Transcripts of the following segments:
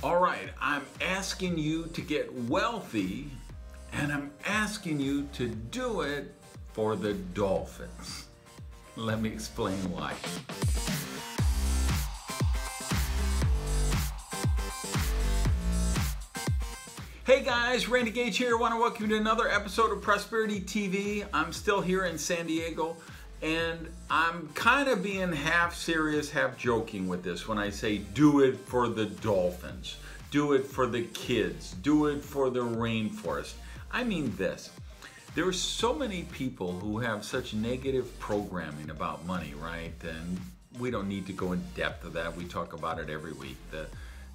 All right, I'm asking you to get wealthy, and I'm asking you to do it for the Dolphins. Let me explain why. Hey guys, Randy Gage here. I want to welcome you to another episode of Prosperity TV. I'm still here in San Diego, and I'm kind of being half serious, half joking with this when I say do it for the Dolphins, do it for the kids, do it for the rainforest. I mean this. There are so many people who have such negative programming about money, right? And we don't need to go in depth of that. We talk about it every week.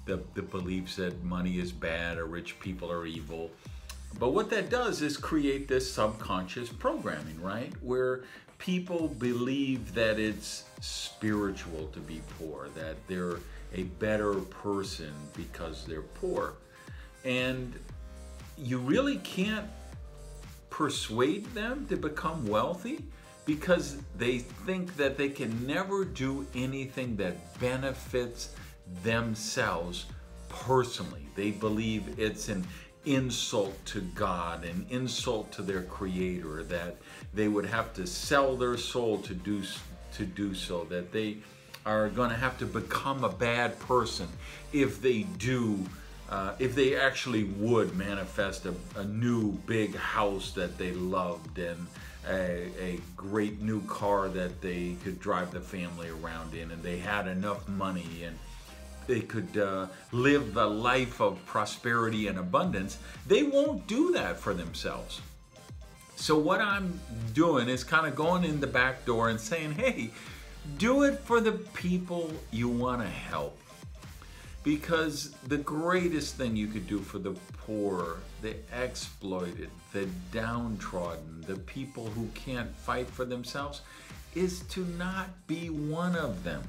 The beliefs that money is bad or rich people are evil. But what that does is create this subconscious programming, right? Where people believe that it's spiritual to be poor, that they're a better person because they're poor. And you really can't persuade them to become wealthy because they think that they can never do anything that benefits themselves personally. They believe it's an insult to God, an insult to their Creator, that they would have to sell their soul to do so, that they are going to have to become a bad person if they do, if they actually would manifest a new big house that they loved and a great new car that they could drive the family around in, and they had enough money and they could live a life of prosperity and abundance. They won't do that for themselves. So what I'm doing is kind of going in the back door and saying, hey, do it for the people you want to help. Because the greatest thing you could do for the poor, the exploited, the downtrodden, the people who can't fight for themselves, is to not be one of them.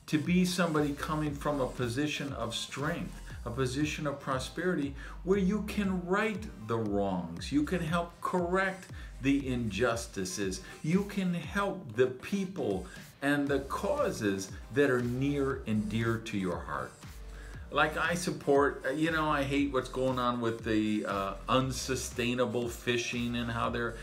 To be somebody coming from a position of strength, a position of prosperity, where you can right the wrongs, you can help correct the injustices, you can help the people and the causes that are near and dear to your heart. Like I support, I hate what's going on with the unsustainable fishing and how they're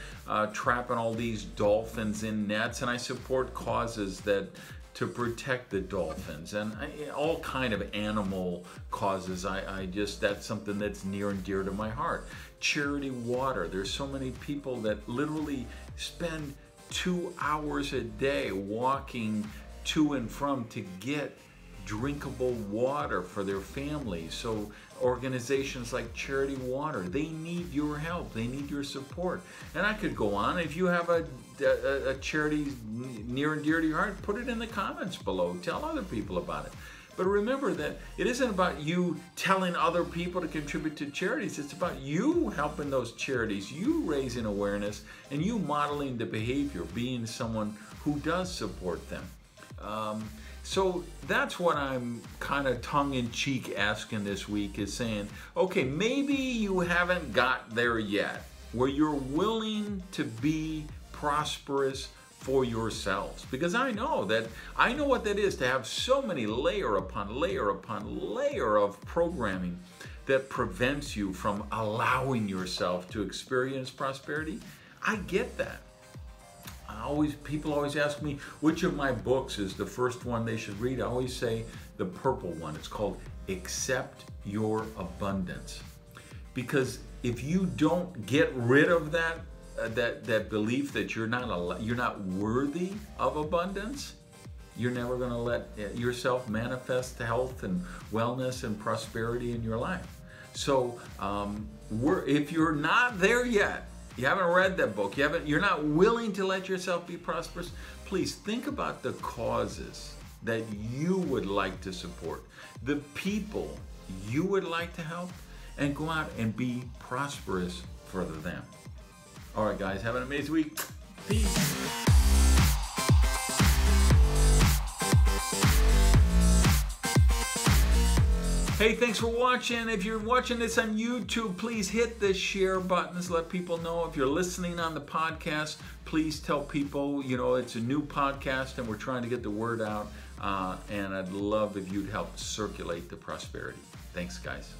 trapping all these dolphins in nets, and I support causes that to protect the dolphins and all kind of animal causes. That's something that's near and dear to my heart. Charity water. There's so many people that literally spend 2 hours a day walking to and from to get drinkable water for their families. So organizations like Charity Water, they need your help, they need your support. And I could go on. If you have a charity near and dear to your heart, put it in the comments below. Tell other people about it. But remember that it isn't about you telling other people to contribute to charities. It's about you helping those charities, you raising awareness, and you modeling the behavior, being someone who does support them. So that's what I'm kind of tongue-in-cheek asking this week, is saying, okay, maybe you haven't got there yet, where you're willing to be prosperous for yourselves. Because I know what that is, to have so many layer upon layer upon layer of programming that prevents you from allowing yourself to experience prosperity. I get that. People always ask me which of my books is the first one they should read. I always say the purple one. It's called Accept Your Abundance. Because if you don't get rid of that belief that you're not worthy of abundance, you're never going to let yourself manifest health and wellness and prosperity in your life. So if you're not there yet, you haven't read that book, you're not willing to let yourself be prosperous, please think about the causes that you would like to support, the people you would like to help, and go out and be prosperous for them. All right, guys, have an amazing week. Peace. Hey, thanks for watching. If you're watching this on YouTube, please hit the share buttons. Let people know. If you're listening on the podcast, please tell people, it's a new podcast and we're trying to get the word out. and I'd love if you'd help circulate the prosperity. Thanks, guys.